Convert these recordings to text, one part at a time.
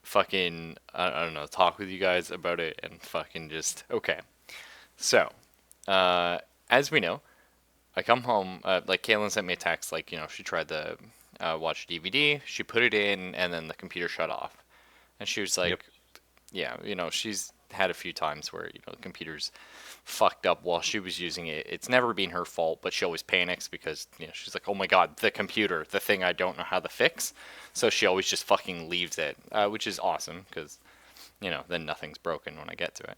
fucking, I don't know, talk with you guys about it and fucking just, okay. So, uh, as we know, I come home, like Kaylin sent me a text, like, she tried to watch DVD, she put it in, and then the computer shut off. And she was Yep. like, yeah, she's had a few times where, the computer's fucked up while she was using it. It's never been her fault, but she always panics because, she's like, oh my god, the computer, the thing I don't know how to fix. So she always just fucking leaves it, which is awesome because, then nothing's broken when I get to it.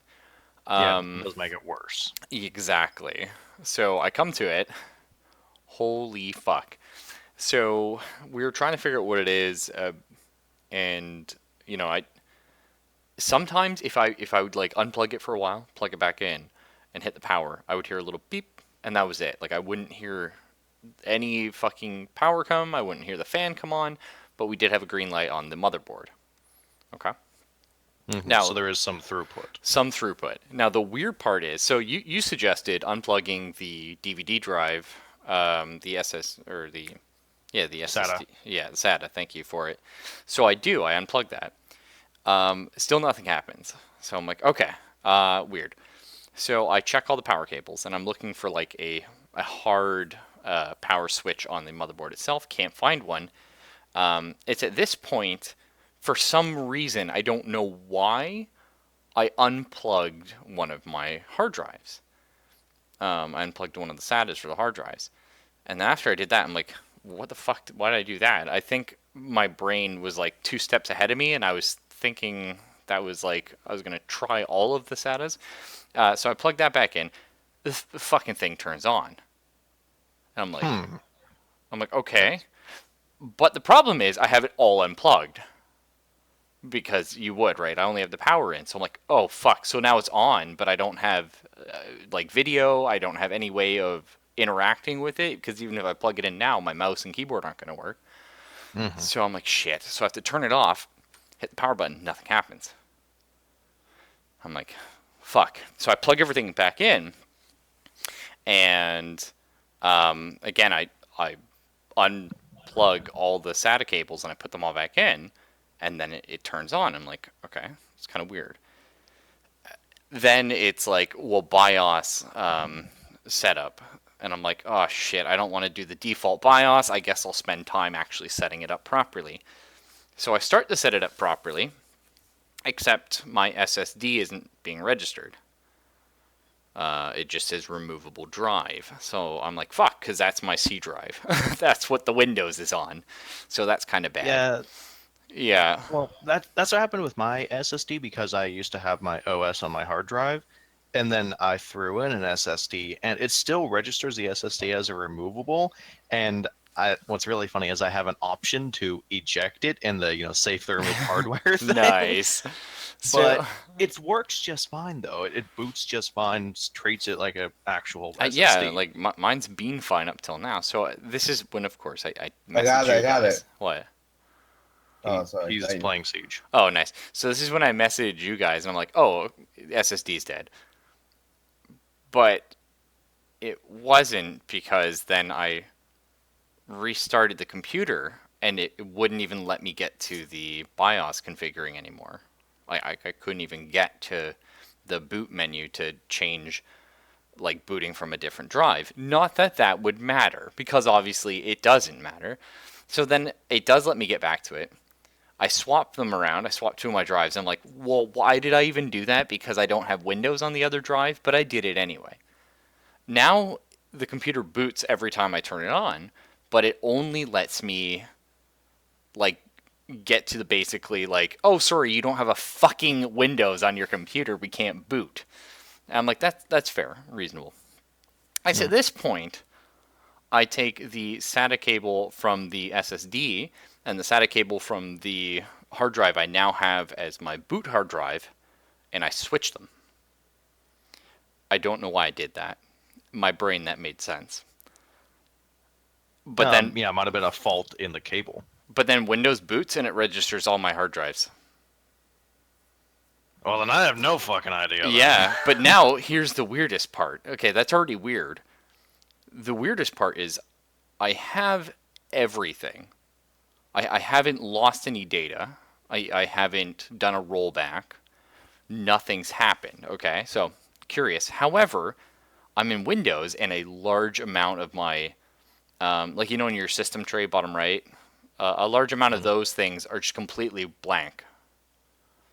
Yeah, it does make it worse. Exactly. So I come to it. Holy fuck. So we were trying to figure out what it is, and I sometimes if I would like unplug it for a while, plug it back in, and hit the power, I would hear a little beep, and that was it. Like I wouldn't hear any fucking power come. I wouldn't hear the fan come on, but we did have a green light on the motherboard. Okay. So Now there is some throughput. some throughput. Now the weird part is, so you suggested unplugging the DVD drive, the SS or the yeah the SATA. SSD, yeah the SATA. Thank you for it. So I do. I unplug that. Still nothing happens. So I'm like, okay, weird. So I check all the power cables and I'm looking for like a hard power switch on the motherboard itself. Can't find one. It's at this point, for some reason, I don't know why, I unplugged one of my hard drives. I unplugged one of the SATAs for the hard drives. And then after I did that, I'm like, what the fuck? Why did I do that? I think my brain was like two steps ahead of me, and I was thinking that was like I was gonna try all of the SATAs. So I plugged that back in. The fucking thing turns on, and Hmm. I'm like, okay. But the problem is I have it all unplugged because you would, right? I only have the power in, so I'm like, oh fuck. So now it's on, but I don't have like video. I don't have any way of interacting with it because even if I plug it in now, my mouse and keyboard aren't going to work. Hmm. So I'm like, shit. So I have to turn it off, hit the power button, nothing happens. I'm like, fuck. So I plug everything back in, and again, I unplug all the SATA cables and I put them all back in, and then it turns on. I'm like, okay, it's kind of weird. Then it's like, well, BIOS setup. And I'm like, oh shit, I don't want to do the default BIOS. I guess I'll spend time actually setting it up properly. So I start to set it up properly, except my SSD isn't being registered. It just says removable drive. So I'm like, fuck, because that's my C drive. That's what the Windows is on. So that's kind of bad. Yeah. Yeah. Well, that's what happened with my SSD because I used to have my OS on my hard drive, and then I threw in an SSD, and it still registers the SSD as a removable. And what's really funny is I have an option to eject it in the save the remove hardware thing, Nice. So, but it works just fine though. It boots just fine, treats it like a actual yeah, SSD. like mine's been fine up till now. So this is when, of course, I I message got it. you I got it. guys. What? Oh, sorry. He's playing Siege. Oh, nice. So this is when I message you guys, and I'm like, oh, SSD's dead. But it wasn't because then I restarted the computer, and it wouldn't even let me get to the BIOS configuring anymore. I couldn't even get to the boot menu to change like booting from a different drive. Not that that would matter, because obviously it doesn't matter. So then it does let me get back to it. I swapped them around. I swapped two of my drives. I'm like, well, why did I even do that? Because I don't have Windows on the other drive, but I did it anyway. Now the computer boots every time I turn it on, but it only lets me like get to the basically like, oh, sorry, you don't have a fucking Windows on your computer. We can't boot. And I'm like, that's fair, reasonable. I said, Hmm. at this point, I take the SATA cable from the SSD and the SATA cable from the hard drive I now have as my boot hard drive, and I switch them. I don't know why I did that. My brain, that made sense. But then, Yeah, it might have been a fault in the cable. but then Windows boots and it registers all my hard drives. Well, then I have no fucking idea then. Yeah, but now here's the weirdest part. Okay, that's already weird. The weirdest part is I have everything. I haven't lost any data. I haven't done a rollback. Nothing's happened. Okay, so curious. However, I'm in Windows, and a large amount of my, like in your system tray, bottom right, a large amount of Mhm. those things are just completely blank.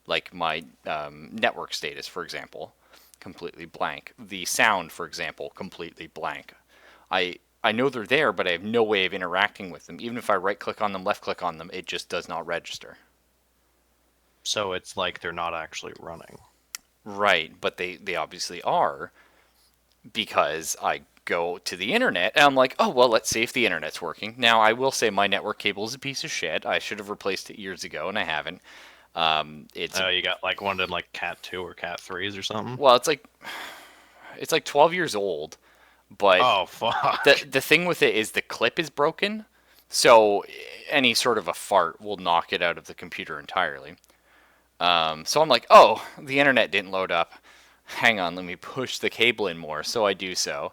Like my network status, for example, completely blank. The sound, for example, completely blank. I know they're there, but I have no way of interacting with them. Even if I right click on them, left click on them, it just does not register. So it's like they're not actually running. Right, but they obviously are because I go to the internet and I'm like, oh, well, let's see if the internet's working. Now, I will say my network cable is a piece of shit. I should have replaced it years ago, and I haven't. It's Oh, you got like one in like Cat 2 or Cat 3s or something? well, it's like 12 years old, but Oh, fuck. the thing with it is the clip is broken, so any sort of a fart will knock it out of the computer entirely. So I'm like, oh, the internet didn't load up. Hang on, let me push the cable in more. So I do so.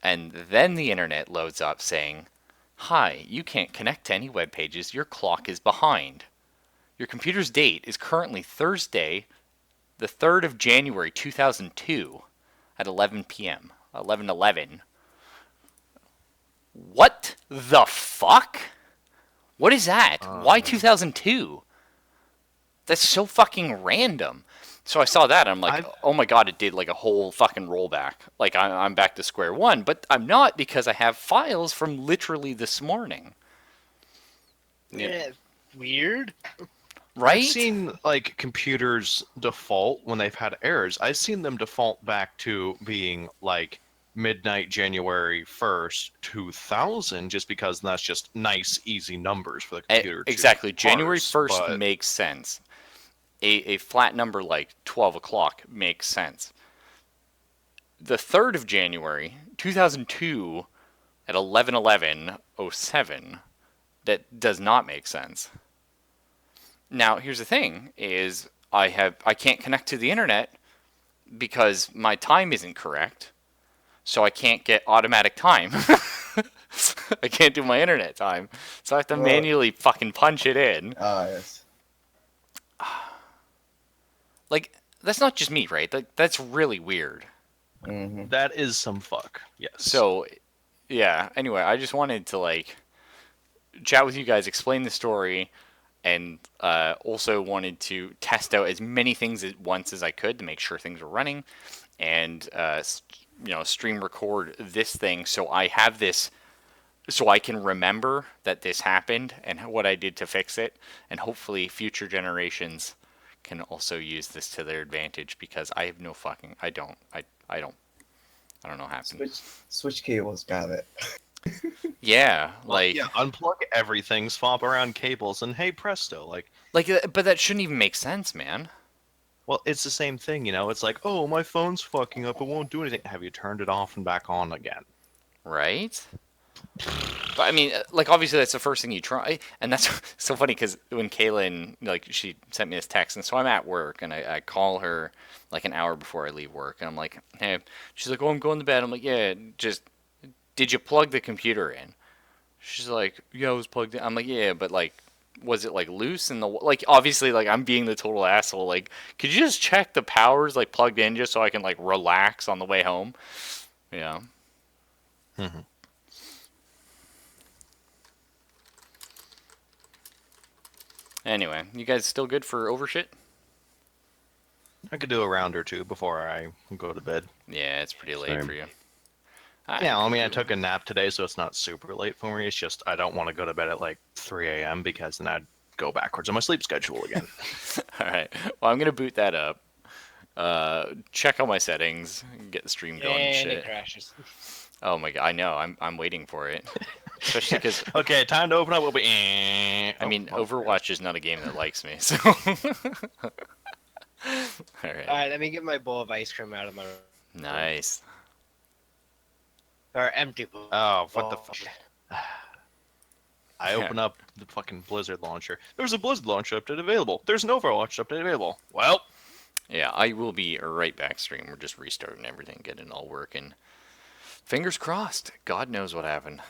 And then the internet loads up saying, hi, you can't connect to any web pages. Your clock is behind. Your computer's date is currently Thursday, the 3rd of January 2002 at 11 p.m. 11:11. What the fuck? What is that? Why 2002? That's so fucking random. So I saw that and I'm like, I've oh my god, it did like a whole fucking rollback. Like I'm back to square one, but I'm not because I have files from literally this morning. Yeah, weird. I've Right? seen like computers default when they've had errors. I've seen them default back to being like midnight January 1st, 2000, just because that's just nice, easy numbers for the computer to Exactly. January parse. 1st But makes sense. A flat number like 12 o'clock makes sense. The 3rd of January, 2002 at 11:11:07, that does not make sense. Now, here's the thing is I can't connect to the internet because my time isn't correct. So I can't get automatic time. I can't do my internet time. So I have to Well, manually fucking punch it in. yes. Like that's not just me, right? That's really weird. Mm-hmm. that is some fuck. Yes. So, yeah, anyway, I just wanted to like chat with you guys, explain the story, and also wanted to test out as many things at once as I could to make sure things were running, and stream record this thing so I have this, so I can remember that this happened and what I did to fix it, and hopefully future generations can also use this to their advantage because I have no fucking I don't know what happened. Switch cables got it. Yeah, Well, like yeah, unplug everything, swap around cables, and hey presto, but that shouldn't even make sense, man. well, it's the same thing, you know. It's like, oh, my phone's fucking up, it won't do anything. Have you turned it off and back on again? Right? But I mean, like obviously that's the first thing you try, and that's so funny because when Kaylin like she sent me this text, and so I'm at work and I call her like an hour before I leave work, and I'm like, hey, she's like, oh, I'm going to bed. I'm like, yeah, just did you plug the computer in? She's like, yeah, it was plugged in. I'm like, yeah, but like, was it like loose in the like? Obviously, like I'm being the total asshole. Like, could you just check the power's like plugged in just so I can like relax on the way home? Yeah. Mm-hmm. Anyway, you guys still good for overshit? I could do a round or two before I go to bed. Yeah, it's pretty late Same. for you. Yeah, I mean, I took a nap today, so it's not super late for me. It's just I don't want to go to bed at like 3 a.m. because then I'd go backwards on my sleep schedule again. All right. Well, I'm gonna boot that up. Check all my settings, get the stream going and And shit. it crashes. Oh my god, I know. I'm waiting for it, especially because Okay, time to open up. We'll be. I mean, Oh, Overwatch is not a game that likes me. So. All right. Alright, let me get my bowl of ice cream out of my Nice. or empty bowl. Oh, what the fuck? I open up the fucking Blizzard launcher. There's a Blizzard launcher update available. There's an Overwatch update available. Well, Yeah, I will be right back stream. We're just restarting everything, getting it all working. Fingers crossed. God knows what happened.